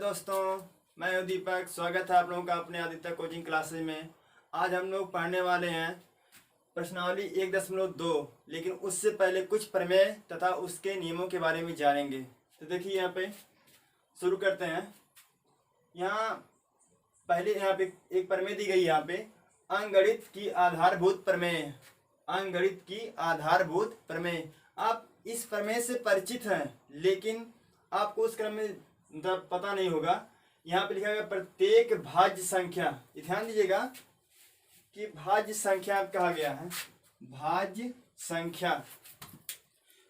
दोस्तों, मैं हूं दीपक। स्वागत है आप लोगों का अपने आदित्य कोचिंग क्लासेज में। आज हम लोग पढ़ने वाले हैं प्रश्नावली 1.2, लेकिन उससे पहले कुछ प्रमेय तथा उसके नियमों के बारे में जानेंगे। तो देखिए यहाँ पे शुरू करते हैं। यहाँ पे एक प्रमेय दी गई है। यहाँ पे अंकगणित की आधारभूत प्रमेय। अंकगणित की आधारभूत प्रमेय। आप इस प्रमेय से परिचित हैं, लेकिन आपको उस क्रम में पता नहीं होगा। यहाँ पे लिखा गया प्रत्येक भाज्य संख्या। ध्यान दीजिएगा कि भाज्य संख्या कहा गया है। भाज्य संख्या,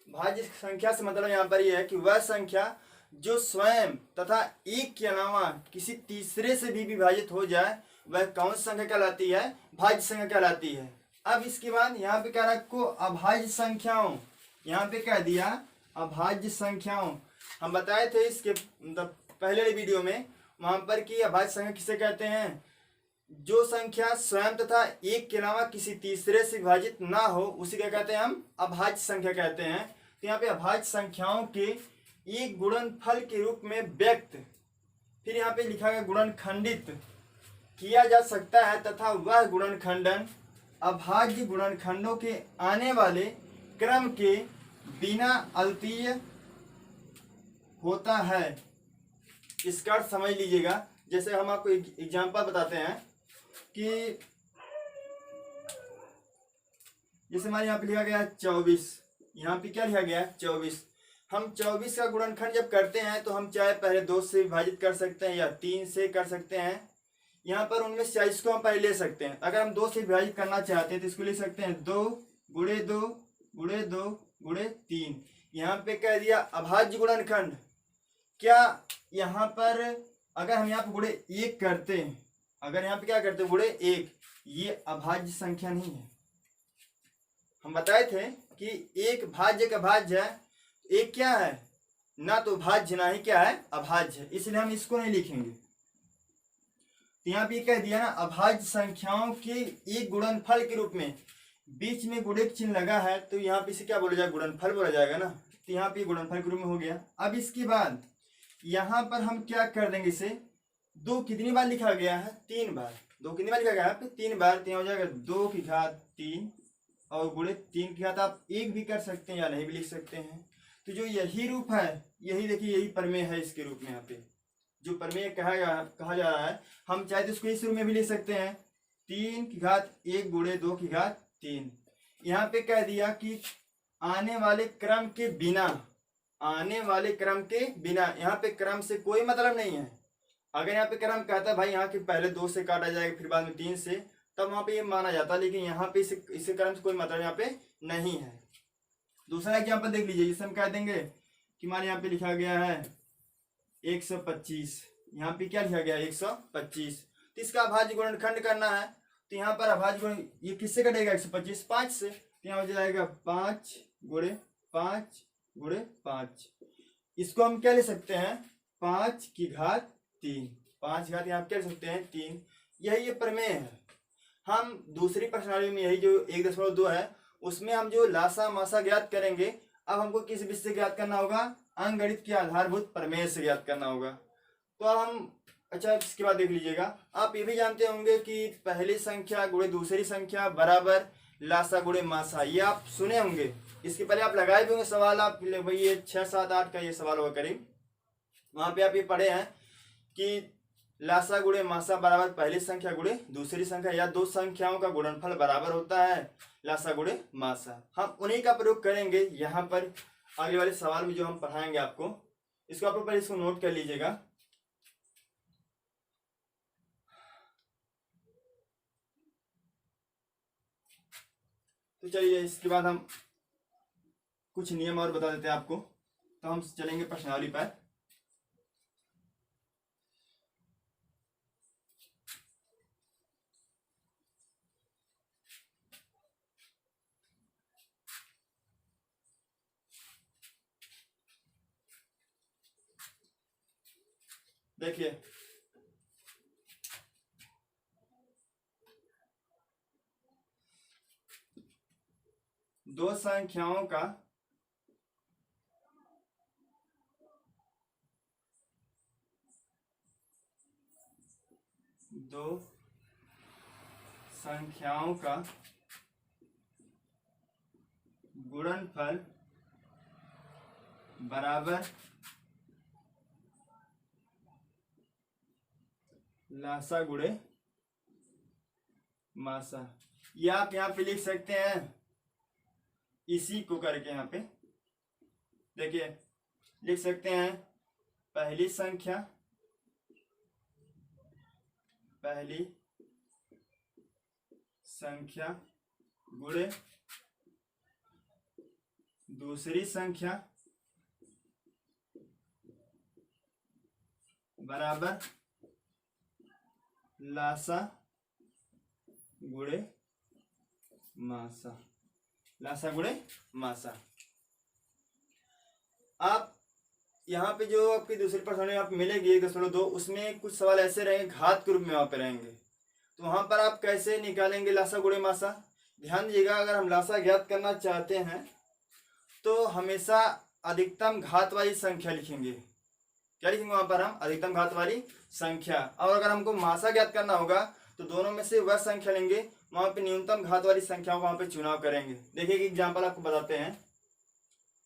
भाज्य संख्या से मतलब यहाँ पर यह है कि वह संख्या जो स्वयं तथा एक के अलावा किसी तीसरे से भी विभाजित हो जाए, वह कौन सी संख्या कहलाती है? भाज्य संख्या कहलाती है। अब इसके बाद यहाँ पे कह रहा को अभाज्य संख्याओं। यहाँ पे कह दिया अभाज्य संख्याओं। हम बताए थे इसके मतलब पहले वीडियो में वहां पर कि अभाज्य संख्या किसे कहते हैं? जो संख्या स्वयं तथा एक के अलावा किसी तीसरे से विभाजित ना हो, उसी क्या कहते हैं? हम अभाज्य संख्या कहते हैं। तो यहाँ पे अभाज्य संख्याओं के एक गुणनफल के रूप में व्यक्त, फिर यहाँ पे लिखा गया गुणनखंडित किया जा सकता है तथा वह गुणनखंडन अभाज्य गुणनखंडों के आने वाले क्रम के बिना अद्वितीय होता है। इसका अर्थ समझ लीजिएगा। जैसे हम आपको एक एग्जांपल बताते हैं कि जैसे हमारे यहाँ पे लिखा गया है 24। यहाँ पे क्या लिखा गया है? 24। हम 24 का गुणनखंड जब करते हैं तो हम चाहे पहले 2 से विभाजित कर सकते हैं या 3 से कर सकते हैं। यहाँ पर उनमें से इसको हम पहले ले सकते हैं। अगर हम 2 से विभाजित करना चाहते हैं तो इसको ले सकते हैं 2 गुणे 2 गुणे 2 गुणे 3। यहाँ पे कह दिया अभाज्य गुणनखंड। क्या यहाँ पर अगर हम यहाँ पे गुणे 1 करते हैं, अगर यहाँ पे क्या करते हैं गुणे 1, ये अभाज्य संख्या नहीं है। हम बताए थे कि एक भाज्य का भाज्य है, एक क्या है? ना तो भाज्य ना ही क्या है? अभाज्य है। इसलिए हम इसको नहीं लिखेंगे। तो यहाँ पे कह दिया ना अभाज्य संख्याओं के एक गुणनफल के रूप में, बीच में गुणे चिन्ह लगा है तो यहाँ पे इसे क्या बोला जाएगा? गुणनफल बोला जाएगा ना। तो यहाँ पे गुणनफल के रूप में हो गया। अब इसके बाद यहाँ पर हम क्या कर देंगे? इसे 2 कितनी बार लिखा गया है? 3 बार। 2 कितनी बार लिखा गया है? 3 बार। तो यहाँ हो जाएगा 2 की घात 3 और गुणे 3 की घात आप 1 भी कर सकते हैं या नहीं भी लिख सकते हैं। तो जो यही रूप है, यही देखिए यही प्रमेय है। इसके रूप में यहाँ पे जो प्रमेय कहा जा रहा है, हम चाहे तो इसको इस रूप में भी लिख सकते हैं 3 की घात 1 गुणे 2 की घात 3। यहाँ पे कह दिया कि आने वाले क्रम के बिना, आने वाले क्रम के बिना। यहाँ पे क्रम से कोई मतलब नहीं है। अगर यहाँ पे क्रम कहता है भाई यहाँ के पहले 2 से काटा जाएगा फिर बाद में 3 से, तब वहां पे ये माना जाता, लेकिन यहाँ पे इसे क्रम से कोई मतलब यहाँ पे नहीं है। दूसरा एग्जाम्पल देख लीजिए, जिसे हम कह देंगे कि हमारे यहाँ पे लिखा गया है 125। यहाँ पे क्या लिखा गया है? 125। तो इसका अभाज्य गुणनखंड करना है। तो यहाँ पर अभाज्य गुण ये किससे कटेगा? 125 5 से। तो यहाँ हो जाएगा 5 गुणे 5 गुणे 5। इसको हम क्या ले सकते हैं? 5 की घात 3। 5 घात यहाँ क्या ले सकते हैं? 3। यही ये प्रमेय है। हम दूसरी प्रश्नावली में यही जो 1.2 है उसमें हम जो लासा मासा ज्ञात करेंगे। अब हमको किस विधि से ज्ञात करना होगा? अंकगणित के आधारभूत प्रमेय से ज्ञात करना होगा। तो अब हम इसके बाद देख लीजिएगा। आप ये भी जानते होंगे कि पहली संख्या गुणे दूसरी संख्या बराबर लासा गुणे मासा। ये आप सुने होंगे। इसके पहले आप लगाए भी होंगे सवाल। आप भाई ये 6, 7, 8 का ये सवाल होगा करीब। वहां पे आप ये पढ़े हैं कि लासा गुणे मासा बराबर पहली संख्या गुणे दूसरी संख्या, या 2 संख्याओं का गुणनफल बराबर होता है लासा गुणे मासा। हम उन्हीं का प्रयोग करेंगे यहाँ पर आगे वाले सवाल में जो हम पढ़ाएंगे आपको। इसको आप पहले इसको नोट कर लीजिएगा। तो चलिए इसके बाद हम कुछ नियम और बता देते हैं आपको। तो हम चलेंगे प्रश्नावली पर। देखिए दो संख्याओं का दो संख्याओं का गुणनफल बराबर लासा गुणे मासा। ये आप यहाँ पे लिख सकते हैं इसी को करके, यहाँ पे देखिए लिख सकते हैं पहली संख्या गुणे दूसरी संख्या बराबर लासा गुणे मासा। लासा गुणे मासा। आप यहाँ पे जो आपकी दूसरी प्रश्न आप मिलेगी 1.2, उसमें कुछ सवाल ऐसे रहेंगे घात के रूप में वहां पे रहेंगे, तो वहां पर आप कैसे निकालेंगे लासा गुणे मासा। ध्यान दीजिएगा, अगर हम लासा ज्ञात करना चाहते हैं तो हमेशा अधिकतम घात वाली संख्या लिखेंगे। क्या लिखेंगे वहां पर हम? अधिकतम घात वाली संख्या। और अगर हमको मासा ज्ञात करना होगा तो दोनों में से वह संख्या लेंगे, वहां पे न्यूनतम घात वाली संख्याओं को वहां पे चुनाव करेंगे। देखिए कि एग्जाम्पल आपको बताते हैं।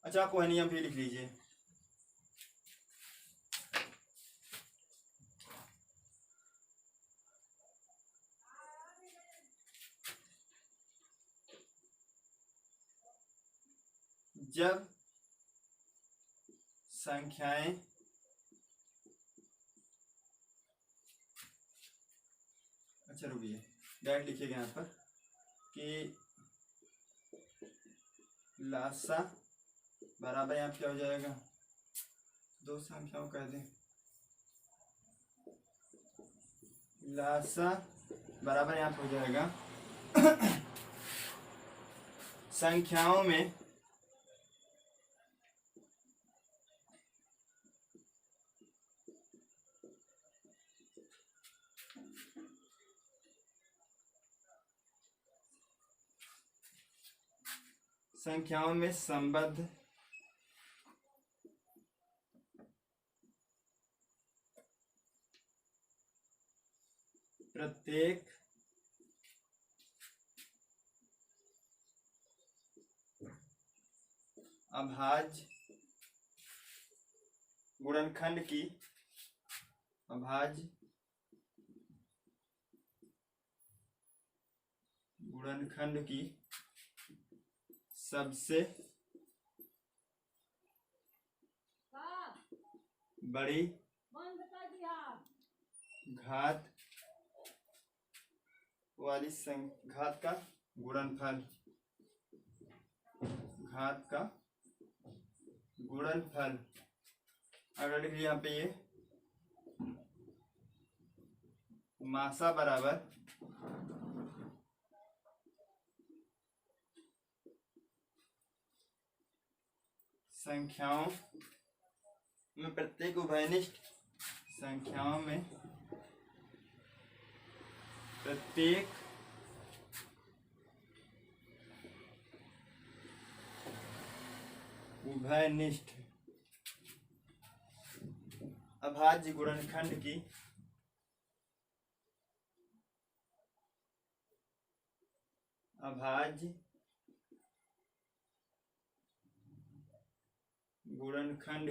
अच्छा, आप वह नियम भी लिख लीजिए। जब संख्याएं अच्छा रुकिए, डायरेक्ट लिखिएगा यहाँ पर कि लासा बराबर यहाँ क्या हो जाएगा, दो संख्याओं कह दें, लासा बराबर यहाँ हो जाएगा संख्याओं में संबद्ध प्रत्येक अभाज्य गुणनखंड की सबसे बड़ी घात वाली घात का गुणनफल अगर लिख लिया यहाँ पे ये मासा बराबर संख्याओं में प्रत्येक उभयनिष्ठ संख्याओं में प्रत्येक उभयनिष्ठ अभाज्य गुणनखंड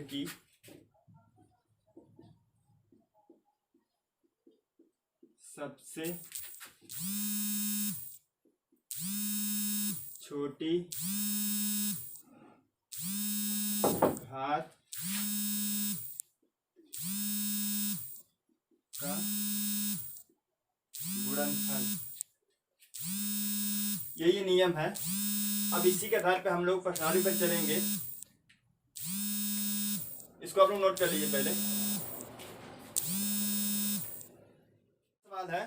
की सबसे छोटी घात का गुणनफल। यही नियम है। अब इसी के आधार पर हम लोग प्रश्नावली पर चलेंगे। इसको आप लोग नोट कर लीजिए। पहले सवाल है,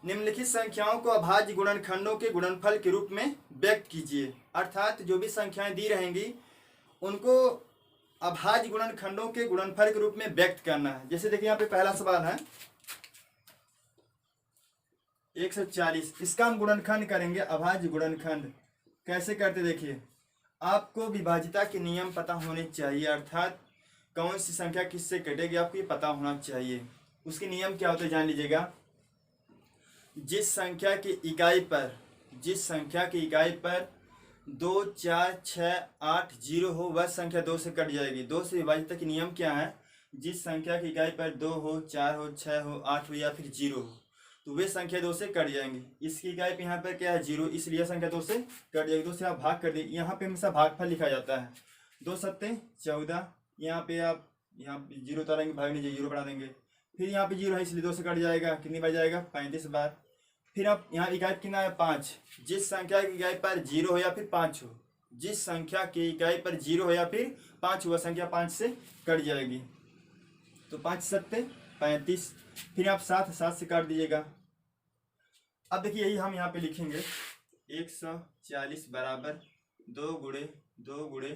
निम्नलिखित संख्याओं को अभाज्य गुणनखंडों के गुणनफल के रूप में व्यक्त कीजिए। अर्थात जो भी संख्याएं दी रहेंगी उनको अभाज्य गुणनखंडों के गुणनफल के रूप में व्यक्त करना है। जैसे देखिए यहाँ पे पहला सवाल है 140, इसका हम गुणनखंड करेंगे। अभाज्य गुणनखंड कैसे करते देखिए, आपको विभाज्यता के नियम पता होने चाहिए, अर्थात कौन सी संख्या किससे कटेगी आपको ये पता होना चाहिए। उसके नियम क्या होते हैं जान लीजिएगा। जिस संख्या की इकाई पर 2, 4, 6, 8, 0 हो वह संख्या 2 से कट जाएगी। 2 से विभाजित की नियम क्या है? जिस संख्या की इकाई पर 2 हो, 4 हो, 6 हो, 8 हो या फिर 0 हो तो वे संख्या 2 से कट जाएंगी। इसकी इकाई पे यहाँ पर क्या है? 0, इसलिए संख्या 2 से कट जाएगी। 2 से आप भाग कर दिए, यहाँ पे हमेशा भागफल लिखा जाता है। 2 सत्ते 14, यहाँ पे आप यहाँ पे 0 उतारेंगे, भाग नीचे 0 बढ़ा देंगे, फिर यहाँ पे 0 है इसलिए 2 से कट जाएगा। कितनी बार जाएगा? 35 बार। फिर आप यहाँ इकाई कितना है? 5। जिस संख्या की इकाई पर 0 हो या फिर 5 हो, जिस संख्या की इकाई पर 0 हो या फिर 5 हो वह संख्या 5 से कट जाएगी। तो 5 सत्ते 35, फिर आप 7 से काट दीजिएगा। अब देखिए यही हम यहाँ पे लिखेंगे 140 बराबर 2 गुणे 2 गुणे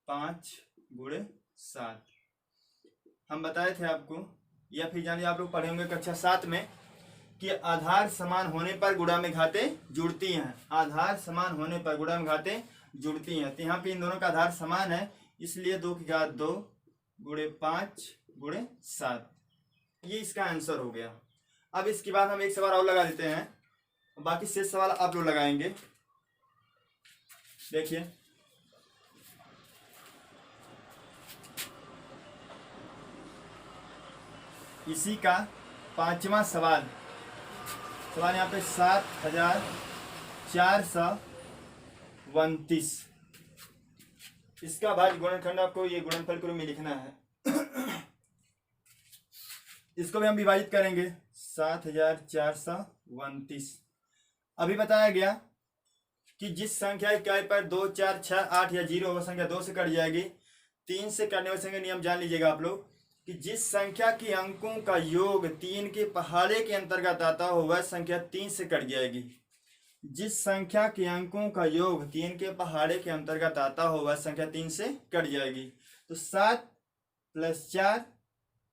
5 गुणे 7। हम बताए थे आपको, या फिर जानिए आप लोग पढ़े होंगे कक्षा 7 में कि आधार समान होने पर गुणा में घातें जुड़ती हैं। आधार समान होने पर गुणा में घातें जुड़ती हैं। तो यहाँ पे इन दोनों का आधार समान है, इसलिए 2 की घात 2 गुणे 5 गुणे 7, ये इसका आंसर हो गया। अब इसके बाद हम एक सवाल और लगा देते हैं, बाकी शेष सवाल आप लोग लगाएंगे। देखिए इसी का 5वां सवाल यहाँ पे 7429। इसका भाज्य गुणनखंड आपको ये गुणनफल के रूप में लिखना है। इसको भी हम विभाजित करेंगे 7429। अभी बताया गया कि जिस संख्या इकाई पर 2, 4, 6, 8 या 0 वह संख्या 2 से कट जाएगी। 3 से कटने वाली संख्या नियम जान लीजिएगा आप लोग कि जिस संख्या के अंकों का योग 3 के पहाड़े के अंतर्गत आता हो वह संख्या 3 से कट जाएगी। जिस संख्या के अंकों का योग 3 के पहाड़े के अंतर्गत आता हो वह संख्या 3 से कट जाएगी। तो 7 + 4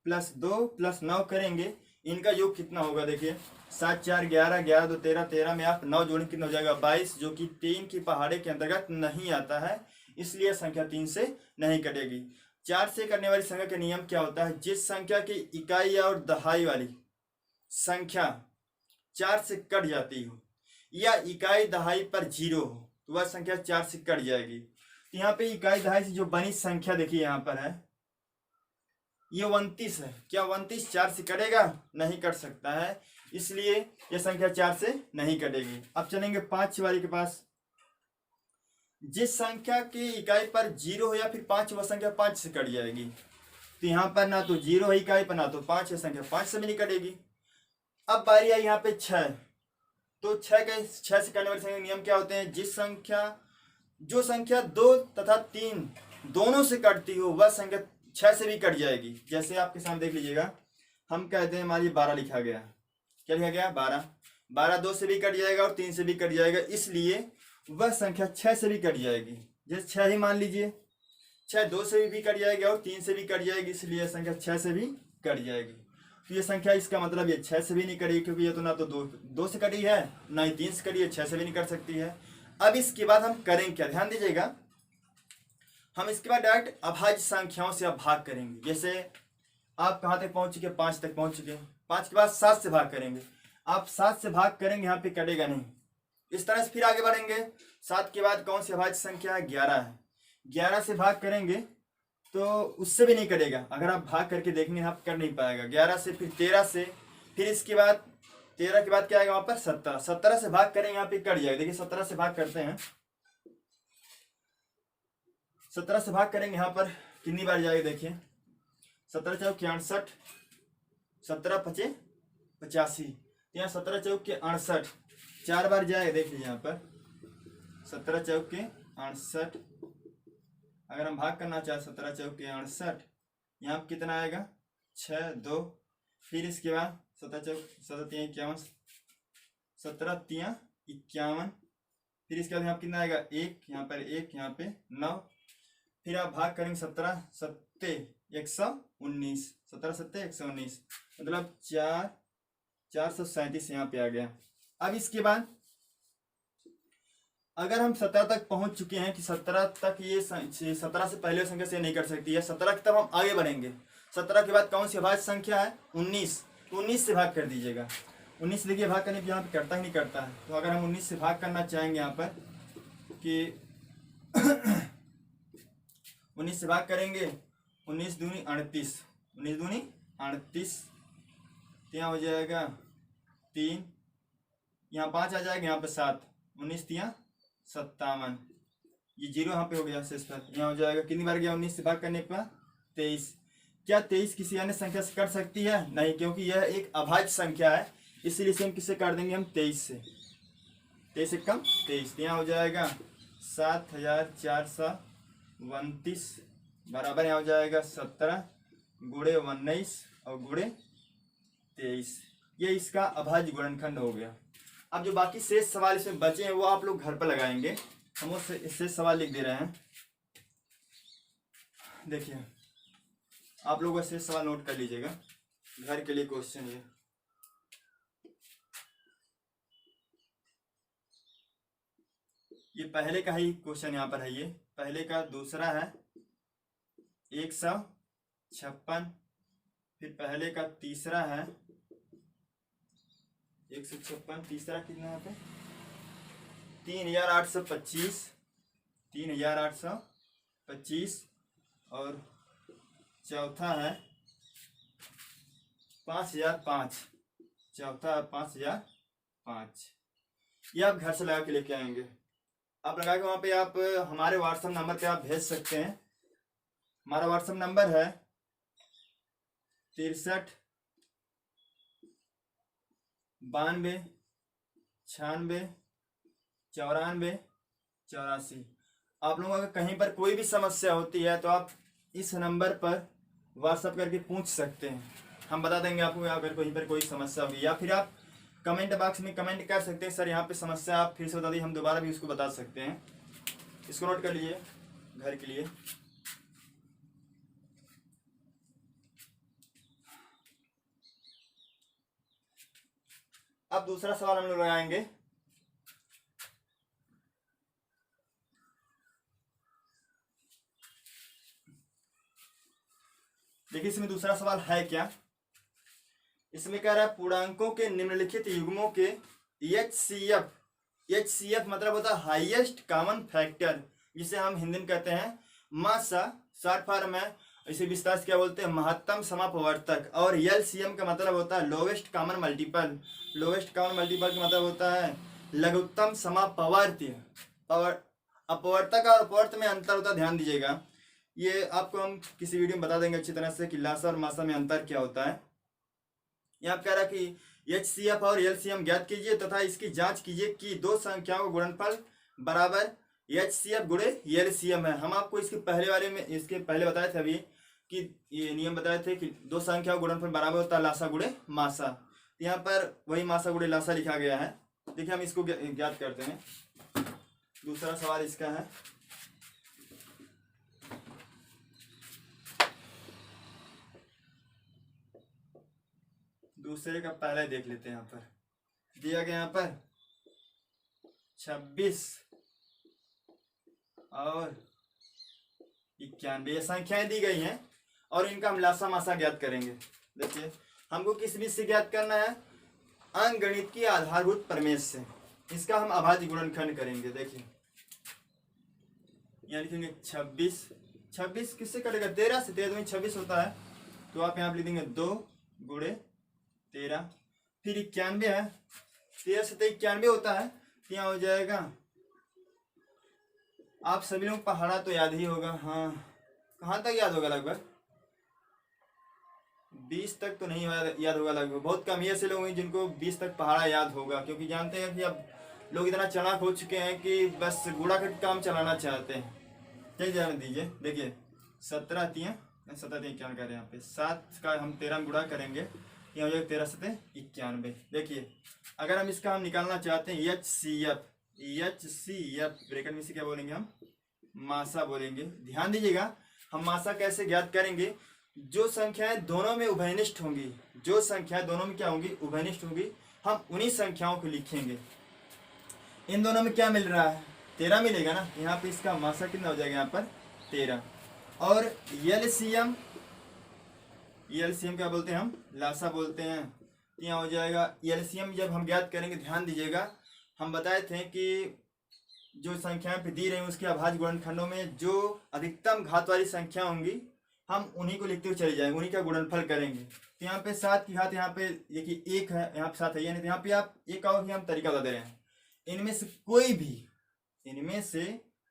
+ 2 + 9 करेंगे, इनका योग कितना होगा? देखिए 7 4 11, 11 2 13, 13 में आप 9 जोड़ें कितना हो जाएगा? 22, जो कि 3 की पहाड़े के अंतर्गत नहीं आता है, इसलिए संख्या 3 से नहीं कटेगी। 4 से करने वाली संख्या का नियम क्या होता है? जिस संख्या की इकाई और दहाई वाली संख्या 4 से कट जाती हो या इकाई दहाई पर 0 हो तो वह संख्या 4 से कट जाएगी। तो यहाँ पे इकाई दहाई से जो बनी संख्या देखिए यहाँ पर है, ये 29 है। क्या 29 4 से कटेगा? नहीं कट सकता है, इसलिए यह संख्या 4 से नहीं कटेगी। अब चलेंगे 5 वाली के पास। जिस संख्या की इकाई पर 0 हो या फिर 5 वह संख्या 5 से कट जाएगी। तो यहाँ पर ना तो 0 है इकाई पर, ना तो 5 है, संख्या 5 से भी नहीं कटेगी। अब बारी आई यहाँ पे 6। तो 6 से करने वाली संख्या नियम क्या होते हैं? जो संख्या 2 तथा 3 दोनों से कटती हो वह संख्या 6 से भी कट जाएगी। जैसे आपके सामने देख लीजिएगा, हम कहते हैं हमारी 12 लिखा गया। क्या लिखा गया? 12। 12 2 से भी कट जाएगा और 3 से भी कट जाएगा, इसलिए वह संख्या 6 से भी कट जाएगी। जैसे 6 ही मान लीजिए, 6 2 से भी कट जाएगी और 3 से भी कट जाएगी, इसलिए संख्या 6 से भी कट जाएगी। तो ये संख्या, इसका मतलब ये 6 से भी नहीं कटेगी, क्योंकि ये तो ना तो 2 से कटी है, ना ही 3 से कटी है, 6 से भी नहीं कट सकती है। अब इसके बाद हम करेंगे क्या? ध्यान दीजिएगा, हम इसके बाद डायरेक्ट अभाज्य संख्याओं से अब भाग करेंगे। जैसे आप कहाँ तक पहुंच चुके? 5 तक पहुंच चुके। 5 के बाद 7 से भाग करेंगे। आप 7 से भाग करेंगे, यहाँ पे कटेगा नहीं। इस तरह से फिर आगे बढ़ेंगे। 7 के बाद कौन सी अभाज्य संख्या है? 11 है। 11 से भाग करेंगे तो उससे भी नहीं कटेगा। अगर आप भाग करके देखेंगे आप कर नहीं पाएगा। 11 से, फिर 13 से, फिर इसके बाद 13 के बाद क्या आएगा वहां पर? 17। 17 से भाग करेंगे, यहाँ पे कट जाएगा। देखिए 17 से भाग करते हैं, 17 से भाग करेंगे, यहाँ पर कितनी बार जाएगा? देखिए 17 चौक 68, 17 5 85, यहाँ 17 चौक 68 4 बार जाएगा। देख लीजिए यहाँ पर 17 चौक 68, अगर हम भाग करना चाहें 17 चौक 68, यहाँ पर कितना आएगा? 6 2, फिर इसके बाद 17 चौक 17 51, 17 3 51, फिर इसके बाद यहाँ कितना आएगा? 1, यहाँ पर 1, यहाँ पे 9, फिर आप भाग करेंगे 17 7 119, 17 7 119, मतलब 437 यहाँ पे आ गया। अब इसके बाद अगर हम 17 तक पहुंच चुके हैं कि 17 तक ये 17 से पहले संख्या से नहीं कर सकती है, 17 की तब हम आगे बढ़ेंगे। 17 के बाद कौन सी अभाज्य संख्या है? 19। तो 19 से भाग कर दीजिएगा। 19 देखिए भाग करने पे यहाँ पे करता ही नहीं करता है। तो अगर हम 19 से भाग करना चाहेंगे यहाँ पर कि 19 से भाग करेंगे, 19 दूनी 38, 19 दूनी 38, यहाँ हो जाएगा 3, यहाँ 5 आ जाएगा, यहाँ पे 7, 19 तिया 57, ये 0 यहाँ पे हो गया शेषफल। यहाँ हो जाएगा कितनी बार गया 19 से भाग करने पर? 23। क्या 23 किसी अन्य संख्या से कर सकती है? नहीं, क्योंकि यह एक अभाज्य संख्या है, इसीलिए इसे हम किससे कर देंगे? हम 23 से। 23 से कम 23, यहाँ हो जाएगा 7429 बराबर यहाँ हो जाएगा 17 गुणे 19 और गुणे 23। ये इसका अभाज्य गुणनखंड हो गया। अब जो बाकी शेष सवाल इसमें बचे हैं वो आप लोग घर पर लगाएंगे। हम वो शेष सवाल लिख दे रहे हैं। देखिए आप लोग शेष सवाल नोट कर लीजिएगा, घर के लिए क्वेश्चन ये पहले का ही क्वेश्चन यहाँ पर है। ये पहले का दूसरा है 156, फिर पहले का तीसरा है 156, तीसरा कितना है? 3825, 3825 और चौथा है 5005, चौथा है 5005। ये आप घर से लगा के लेके आएंगे। आप लगा के वहाँ पे आप हमारे व्हाट्सएप नंबर पे आप भेज सकते हैं। हमारा व्हाट्सएप नंबर है 63 92 96 94 84। आप लोगों को अगर कहीं पर कोई भी समस्या होती है तो आप इस नंबर पर व्हाट्सएप करके पूछ सकते हैं, हम बता देंगे आपको। अगर कहीं पर कोई समस्या होगी या फिर आप कमेंट बॉक्स में कमेंट कर सकते हैं, सर यहाँ पे समस्या आप फिर से बता दीजिए, हम दोबारा भी उसको बता सकते हैं। इसको नोट कर लीजिए घर के लिए। अब दूसरा सवाल हम लोग लगाएंगे। देखिए इसमें दूसरा सवाल है क्या, इसमें कह रहा है पूर्णांकों के निम्नलिखित युग्मों के HCF, HCF मतलब होता है हाईएस्ट कॉमन फैक्टर, जिसे हम हिंदी में कहते हैं मासा, शॉर्ट फॉर्म है। इसे विस्तार से क्या बोलते हैं? महत्तम समापवर्तक। और LCM का मतलब होता है lowest common multiple. Lowest common multiple का मतलब होता है लघुत्तम समापवर्त्य। और अपवर्तक और अपवर्त में अंतर होता है, ध्यान दीजिएगा। ये आपको हम किसी वीडियो में बता देंगे अच्छी तरह से कि लासा और मासा में अंतर क्या होता है। यहाँ कह रहा है कि HCF और LCM ज्ञात कीजिए तथा इसकी जांच कीजिए कि दो संख्याओं का गुणनफल बराबर HCF गुणे LCM है। हम आपको इसके पहले वाले में इसके पहले बताए थे अभी कि ये नियम बताए थे कि दो संख्याओं का गुणनफल बराबर होता है लासा गुणे मासा। यहाँ पर वही मासा गुणे लासा लिखा गया है। देखिए हम इसको ज्ञात करते हैं। दूसरा सवाल इसका है, दूसरे का पहले देख लेते हैं। यहाँ पर दिया गया यहाँ पर 26 और 91 ये संख्याएं दी गई हैं और इनका हम लासा मासा ज्ञात करेंगे। देखिए हमको किस विधि से ज्ञात करना है? अंकगणित की आधारभूत प्रमेय से। इसका हम अभाज्य गुणनखंड करेंगे। देखिए यहाँ लिखेंगे 26, 26 किससे कटेगा? 13 से। 13 में 26 होता है, तो आप यहाँ लिख देंगे 2 गुणे 13। फिर 91 है, 13 से 91 होता है, तो यहाँ हो जाएगा, आप सभी लोग पहाड़ा तो याद ही होगा। हाँ, कहाँ तक याद होगा? लगभग 20 तक तो नहीं याद होगा, लगभग बहुत कम ही ऐसे लोग हैं जिनको 20 तक पहाड़ा याद होगा, क्योंकि जानते हैं कि अब लोग इतना चालाक हो चुके हैं कि बस गुणा का काम चलाना चाहते हैं। चलिए ध्यान दीजिए। देखिए 17 तिया 91 क्या कर रहे हैं यहाँ पे, 7 का हम 13 गुणा करेंगे, यहाँ हो जाएगा 13 से 91। देखिए अगर हम इसका हम निकालना चाहते हैं HCF, ब्रैकेट में से क्या बोलेंगे हम? मासा बोलेंगे। ध्यान दीजिएगा हम मासा कैसे ज्ञात करेंगे? जो संख्याएं दोनों में उभयनिष्ठ होंगी, जो संख्याएं दोनों में क्या होंगी? उभयनिष्ठ होंगी, हम उन्हीं संख्याओं को लिखेंगे। इन दोनों में क्या मिल रहा है? 13 मिलेगा ना। यहाँ पे इसका मासा कितना हो जाएगा? यहाँ पर 13। और LCM एलसीएम क्या बोलते हैं हम, लासा बोलते हैं। यहाँ हो जाएगा एलसीएम जब हम ज्ञात करेंगे, ध्यान दीजिएगा, हम बताए थे कि जो संख्याएं पे दी रही उसके अभाज्य गुणनखंडों में जो अधिकतम घात वाली संख्या होंगी हम उन्हीं को लिखते हुए चले जाएंगे, उन्हीं का गुणनफल करेंगे। तो यहाँ पे 7 की घात, यहाँ पे देखिए 1 है, यहाँ पे 7 है, यानी यहाँ पे आप एक और भी हम तरीका बता दे रहे हैं। इनमें से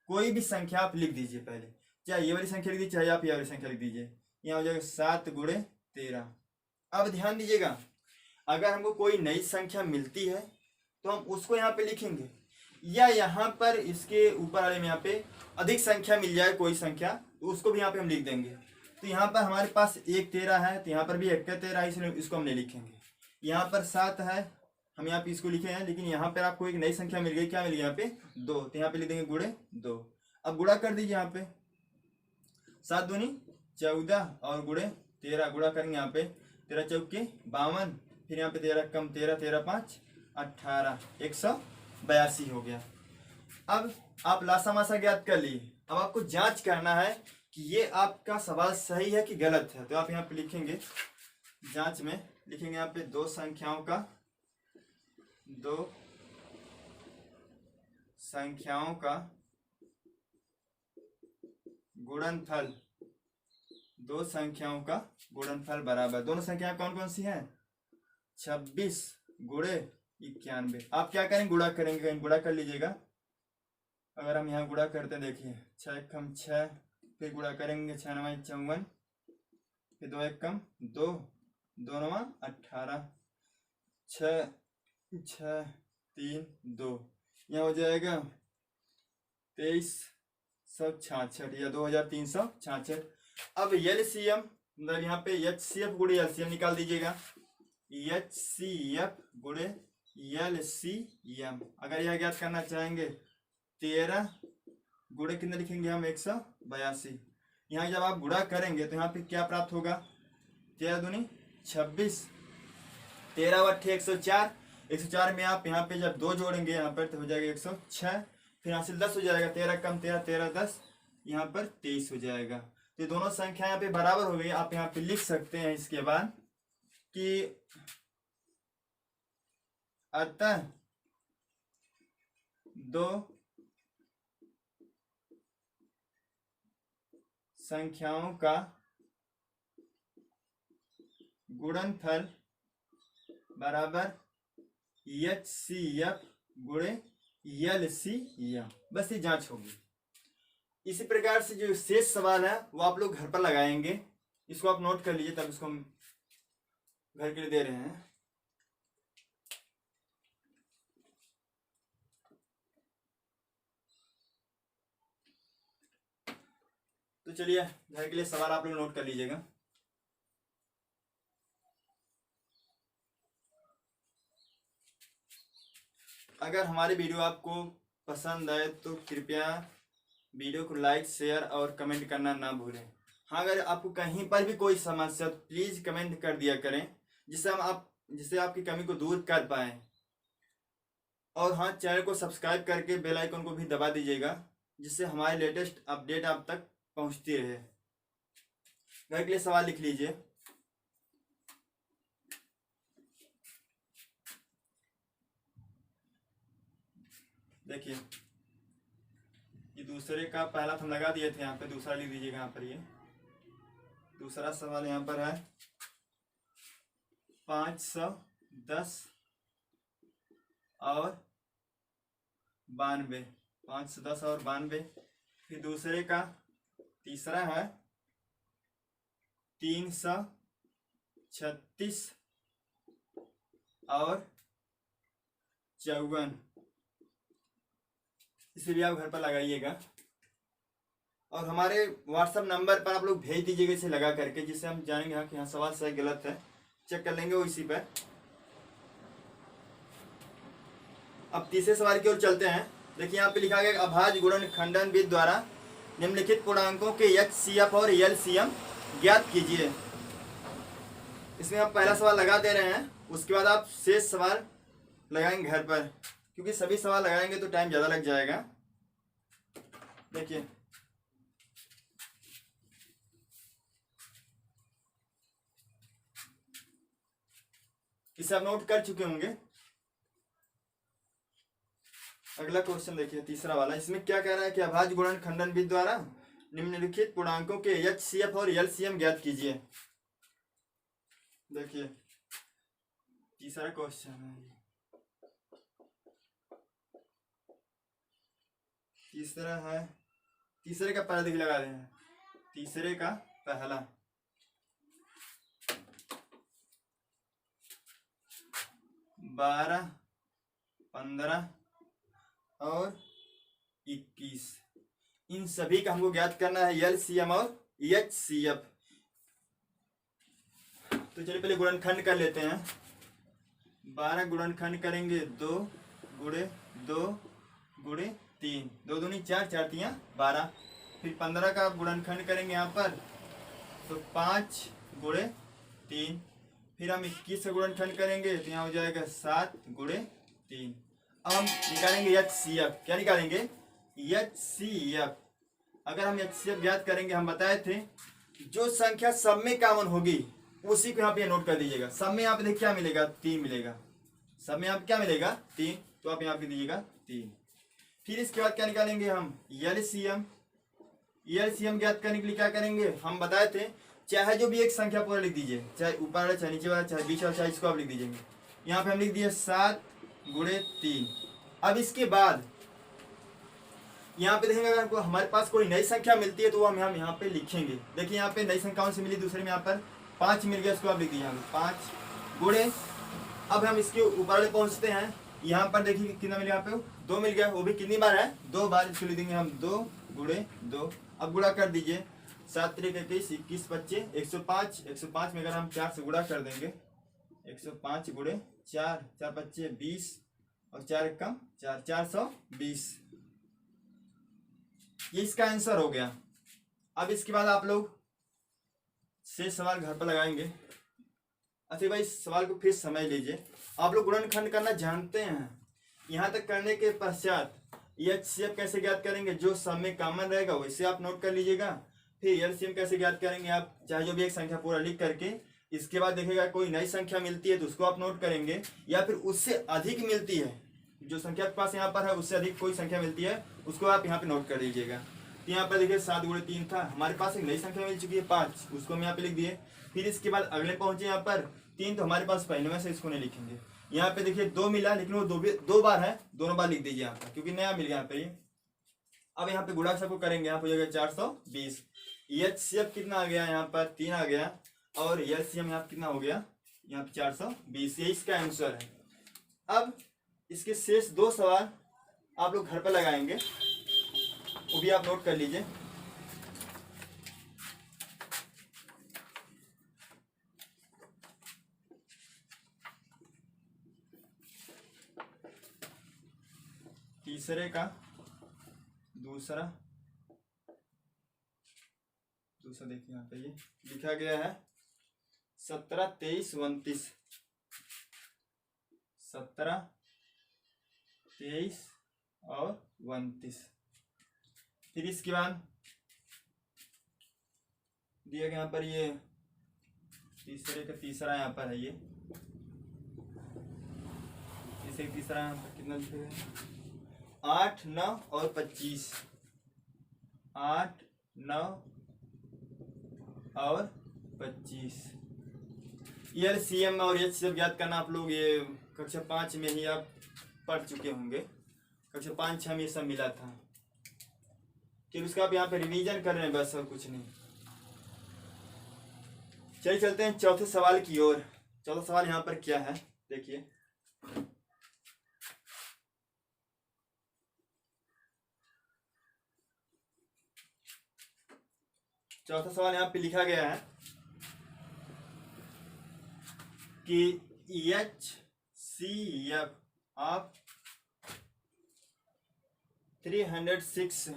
कोई भी संख्या आप लिख दीजिए पहले, चाहे ये वाली संख्या लिख दीजिए, चाहे आप ये वाली संख्या लिख दीजिए। यहाँ हो जाएगा 7 गुणे 13। अब ध्यान दीजिएगा, अगर हमको कोई नई संख्या मिलती है तो हम उसको यहाँ पे लिखेंगे, या यहाँ पर इसके ऊपर वाले में यहाँ पे अधिक संख्या मिल जाए कोई संख्या तो उसको भी यहाँ पे हम लिख देंगे। तो यहाँ पर हमारे पास 1 13 है, तो यहाँ पर भी 1 का 13 है, इसलिए इसको हम नहीं लिखेंगे। यहाँ पर 7 है, हम यहाँ पे इसको लिखे हैं, लेकिन यहाँ पर आपको एक नई संख्या मिल गई, क्या मिल गई यहाँ पे 2, तो यहाँ पे लिख देंगे गुणे 2। अब गुणा कर दीजिए, यहाँ पे 7 दूनी 14 और गुणे 13, गुणा करेंगे यहाँ पे 13 चौके 52, फिर यहाँ पे 13 कम 13, 13 5 18, 182 हो गया। अब आप लासा मासा ज्ञात कर लिए, अब आपको जांच करना है कि ये आपका सवाल सही है कि गलत है। तो आप यहाँ पे लिखेंगे, जांच में लिखेंगे यहाँ पे दो संख्याओं का गुणनफल बराबर, दोनों संख्याएं कौन कौन सी हैं, 26 गुणे 91। आप क्या करेंगे, गुणा करेंगे, कहीं गुणा कर लीजिएगा। अगर हम यहाँ गुणा करते हैं, देखिए 6 कम 6, फिर गुणा करेंगे 6 9 54, फिर 2 1 कम 2, 2 9 18, 6 6 3 2, यहाँ हो जाएगा 2366 या 2366। अब एलसीएम मतलब यहाँ पे एचसीएफ गुणे एलसीएम निकाल दीजिएगा, एचसीएफ गुणे एलसीएम। अगर यह ज्ञात करना चाहेंगे 13 गुणे कितने लिखेंगे हम, 182। यहाँ जब आप गुणा करेंगे तो यहाँ पे क्या प्राप्त होगा, 13 दूनी 26, 13 व 8 104, 104 में आप यहाँ पे जब 2 जोड़ेंगे यहाँ पर तो हो जाएगा 106, फिर यहाँ से 10 हो जाएगा, 13 कम 13 13 10, यहाँ पर 23 हो जाएगा। तो दोनों संख्या यहाँ पे बराबर हो गई। आप यहाँ पे लिख सकते हैं इसके बाद कि अतः दो संख्याओं का गुणनफल बराबर एचसीएफ गुणे एलसीएम। बस ये जांच होगी। इसी प्रकार से जो शेष सवाल है वो आप लोग घर पर लगाएंगे, इसको आप नोट कर लीजिए, तब इसको हम घर के लिए दे रहे हैं। तो चलिए घर के लिए सवाल आप लोग नोट कर लीजिएगा। अगर हमारी वीडियो आपको पसंद आए तो कृपया वीडियो को लाइक शेयर और कमेंट करना ना भूलें। हाँ, अगर आपको कहीं पर भी कोई समस्या तो प्लीज़ कमेंट कर दिया करें, जिससे आपकी कमी को दूर कर पाएँ। और हाँ, चैनल को सब्सक्राइब करके बेल आइकन को भी दबा दीजिएगा, जिससे हमारे लेटेस्ट अपडेट आप तक पहुंचती रहे। घर के लिए सवाल लिख लीजिए। देखिए ये दूसरे का पहला हम लगा दिए थे, यहाँ पे दूसरा लिख दीजिएगा। यहाँ पर ये दूसरा सवाल यहाँ पर है 510 और 92, 510 और 92। फिर दूसरे का तीसरा है 336 और 54। इसे भी आप घर पर लगाइएगा और हमारे व्हाट्सएप नंबर पर आप लोग भेज दीजिएगा इसे लगा करके, जिससे हम जानेंगे हाँ कि हाँ सवाल सही गलत है, चेक कर लेंगे वो इसी पर। अब तीसरे सवाल की ओर चलते हैं। देखिए यहाँ पे लिखा गया अभाज्य गुणनखंडन विधि द्वारा निम्नलिखित पूर्णांकों के एचसीएफ और एलसीएम ज्ञात कीजिए। इसमें आप पहला सवाल लगा दे रहे हैं, उसके बाद आप शेष सवाल लगाएंगे घर पर, क्योंकि सभी सवाल लगाएंगे तो टाइम ज़्यादा लग जाएगा। देखिए इसे आप नोट कर चुके होंगे। अगला क्वेश्चन देखिए, तीसरा वाला। इसमें क्या कह रहा है कि अभाज्य गुणनखंडन विधि द्वारा निम्नलिखित पूर्णांकों के एचसीएफ और एलसीएम ज्ञात कीजिए। देखिए तीसरा क्वेश्चन है, तीसरा है, तीसरे का पहला देखिए लगा रहे हैं। तीसरे का पहला 12, 15 और 21, इन सभी का हमको ज्ञात करना है एलसीएम और एचसीएफ। तो चलिए पहले गुणनखंड कर लेते हैं। 12 गुणनखंड करेंगे 2 गुणे 2 गुणे 3, 2 दूनी 4, 4 तियां 12। फिर 15 का गुणनखंड करेंगे यहाँ पर, तो 5 गुणे 3। फिर हम 21 का गुणनखंड करेंगे तो यहाँ हो जाएगा 7 गुणे 3। अब हम निकालेंगे एचसीएफ। क्या निकालेंगे? एचसीएफ। अगर हम एचसीएफ ज्ञात करेंगे, हम बताए थे जो संख्या सब में कॉमन होगी उसी को यहाँ पे नोट कर दीजिएगा। सब में यहाँ पे देखिए क्या मिलेगा? 3 मिलेगा। सब में यहाँ पे क्या मिलेगा? 3, तो आप यहाँ पे दीजिएगा 3। फिर इसके बाद क्या निकालेंगे हम? एलसीएम। एलसीएम ज्ञात करने के लिए क्या करेंगे? हम बताए थे चाहे जो भी एक संख्या पूरा लिख दीजिए, चाहे ऊपर वाला, चाहे नीचे वाला, चाहे बीच वाला, चाहे इसको आप लिख दीजिएंगे। यहाँ पे हम लिख दिए 7 गुणे 3। अब इसके बाद यहाँ पे देखेंगे, अगर हमारे पास कोई नई संख्या मिलती है तो वो हम यहाँ पे लिखेंगे। देखिए यहाँ पे नई संख्याओं से मिली, दूसरे में यहाँ पर 5 मिल गया, इसको आप लिख दीजिए 5 गुणे। अब हम इसके ऊपर वाले पहुंचते हैं। यहाँ पर देखिए कितना मिल गया? यहाँ पे 2 मिल गया, वो भी कितनी बार है? 2 बार। इसको लिख देंगे हम 2 गुणे 2। अब गुणा कर दीजिए, 7 3 21, 21 25, 105। 105 में अगर हम 4 से गुणा कर देंगे, 105 गुणे 4, 4 25 20 और 4 कम 4, 420। ये इसका आंसर हो गया। अब इसके बाद आप लोग शेष सवाल घर पर लगाएंगे। अच्छा भाई, इस सवाल को फिर समझ लीजिए। आप लोग गुणनखंड करना जानते हैं। यहाँ तक करने के पश्चात एचसीएफ कैसे ज्ञात करेंगे? जो सब में कॉमन रहेगा वैसे आप नोट कर लीजिएगा। फिर एलसीएम कैसे ज्ञात करेंगे? आप चाहे जो भी एक संख्या पूरा लिख करके, इसके बाद देखिएगा कोई नई संख्या मिलती है तो उसको आप नोट करेंगे, या फिर उससे अधिक मिलती है, जो संख्या के पास यहाँ पर है उससे अधिक कोई संख्या मिलती है उसको आप यहाँ पे नोट कर लीजिएगा। तो यहाँ पर देखिए 7 गुणे 3 था, हमारे पास एक नई संख्या मिल चुकी है 5, उसको हम यहाँ पे लिख दिए। फिर इसके बाद अगले पहुंचे यहाँ पर 3, तो हमारे पास पहले में से इसको नहीं लिखेंगे। यहाँ पे देखिए 2 मिला, लेकिन वो 2 बार है, दोनों बार लिख दीजिए यहाँ पर, क्योंकि नया मिल गया यहाँ पे। अब यहाँ पे गुणा सबको करेंगे, यहाँ पे हो जाएगा 420। एचसीएफ कितना आ गया? यहाँ पर 3 आ गया, और एलसीएम यहाँ कितना हो गया? यहाँ पे 420। ये इसका आंसर है। अब इसके शेष 2 सवाल आप लोग घर पर लगाएंगे, वो भी आप नोट कर लीजिए। तीसरे का दूसरा देखिए यहाँ पे ये लिखा गया है 17 23 29। 17 23 और 29। फिर इसके बाद दिया गया यहाँ पर ये तीसरे का तीसरा यहाँ पर है, ये तीसरा यहाँ पर कितना लिखेगा? 8 9 और 25। 8 9 और 25। एलसीएम और एचसीएफ ज्ञात करना आप लोग ये कक्षा 5 में ही आप पढ़ चुके होंगे। कक्षा 5 6 में ये सब मिला था, कि उसका आप यहाँ पे रिवीजन कर रहे हैं, बस और कुछ नहीं। चलिए चलते हैं चौथे सवाल की ओर। चौथा सवाल यहाँ पर क्या है देखिए। चौथा सवाल यहाँ पे लिखा गया है कि एचसीएफ ऑफ 306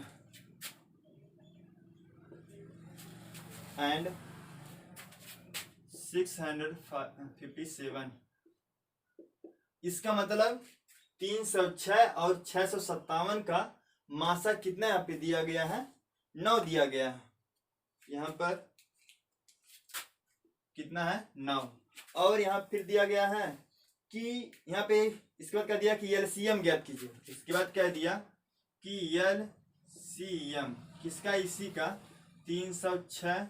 and 657, इसका मतलब 306 और 657 का मासा कितना यहाँ पे दिया गया है? 9 दिया गया है। यहाँ पर कितना है? 9। और यहाँ फिर दिया गया है कि यहाँ पे इसके बाद कह दिया कि एलसीएम ज्ञात कीजिए। इसके बाद कह दिया कि एलसीएम किसका, इसी का 306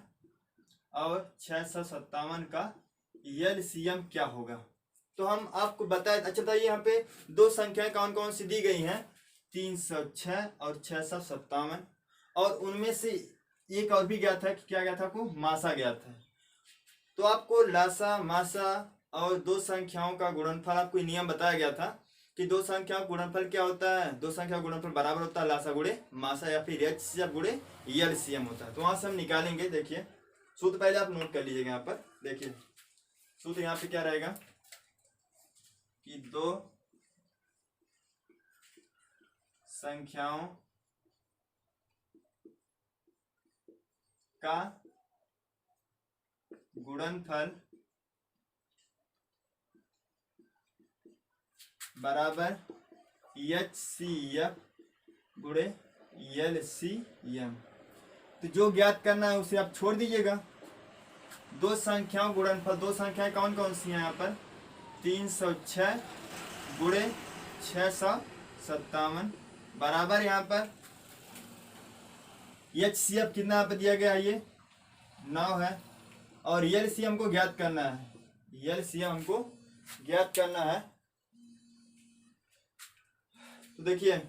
और 657 का एलसीएम क्या होगा। तो हम आपको बताए। अच्छा बताइए यहाँ पे दो संख्याएं कौन कौन सी दी गई हैं, 306 और 657, और उनमें से एक और भी ज्ञात है कि क्या ज्ञात था आपको, मासा ज्ञात है। तो आपको लासा, मासा और दो संख्याओं का गुणनफल, आपको नियम बताया गया था कि दो संख्याओं का गुणनफल क्या होता है, दो संख्या का गुणनफल बराबर होता है लासा गुणे मासा या फिर एचसीएफ गुणे एलसीएम होता है। तो वहां से हम निकालेंगे। देखिए सूत्र पहले आप नोट कर लीजिएगा। यहाँ पर देखिए सूत्र यहाँ पे क्या रहेगा कि दो संख्याओं का गुणनफल बराबर एचसीएफ गुणे एलसीएम। तो जो ज्ञात करना है उसे आप छोड़ दीजिएगा। दो संख्याओं गुणनफल, दो संख्याएं कौन कौन सी हैं यहाँ पर, 306 गुणे 657 बराबर यहाँ पर एचसीएफ कितना यहाँ पर दिया गया है, ये 9 है, और एलसीएम को ज्ञात करना है। एलसीएम हमको ज्ञात करना है। तो देखिए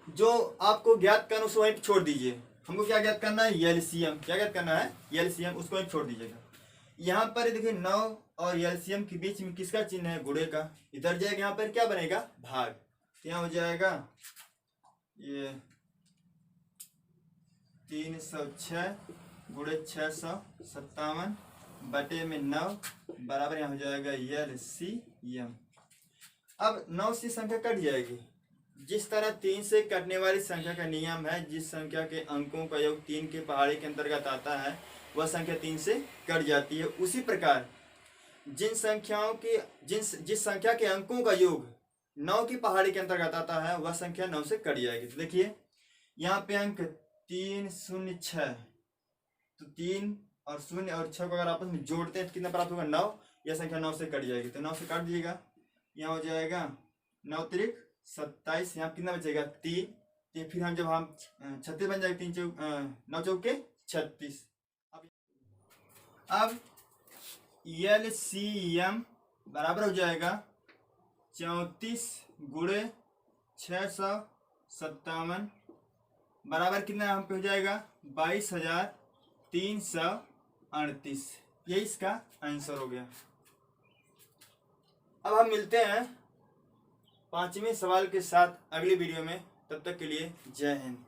जो आपको ज्ञात करना उसको वहीं छोड़ दीजिए। हमको क्या ज्ञात करना है, एलसीएम। क्या ज्ञात करना है, एलसीएम, उसको वहीं छोड़ दीजिएगा। यहाँ पर देखिए 9 और एलसीएम के बीच में किसका चिन्ह है, गुणे का। इधर जाएगा यहाँ पर क्या बनेगा, भाग। यहाँ हो जाएगा ये 306 गुणे 657 बटे में 9 बराबर यहाँ हो जाएगा एलसीएम। अब 9 से संख्या कट जाएगी। जिस तरह 3 से कटने वाली संख्या का नियम है, जिस संख्या के अंकों का योग 3 के पहाड़ी के अंतर्गत आता है वह संख्या 3 से कट जाती है, उसी प्रकार जिस संख्या के अंकों का योग 9 की पहाड़ी के अंतर्गत आता है वह संख्या 9 से कट जाएगी। तो देखिए यहाँ पे अंक 306, तो 3 और 0 और 6 को अगर आपस में जोड़ते हैं तो कितना प्राप्त होगा, 9। यह संख्या 9 से कट जाएगी। तो 9 से काट दीजिएगा, यहाँ हो जाएगा 9 त्रिक 27, यहाँ कितना बचेगा 3। तो फिर हम जब हम 36 बन जाएगा, 9 चौके 36। अब एलसीएम बराबर हो जाएगा 34 गुणे 657 बराबर कितना हम पे हो जाएगा, 22,338। ये इसका आंसर हो गया। अब हम मिलते हैं 5वें सवाल के साथ अगली वीडियो में। तब तक के लिए जय हिंद।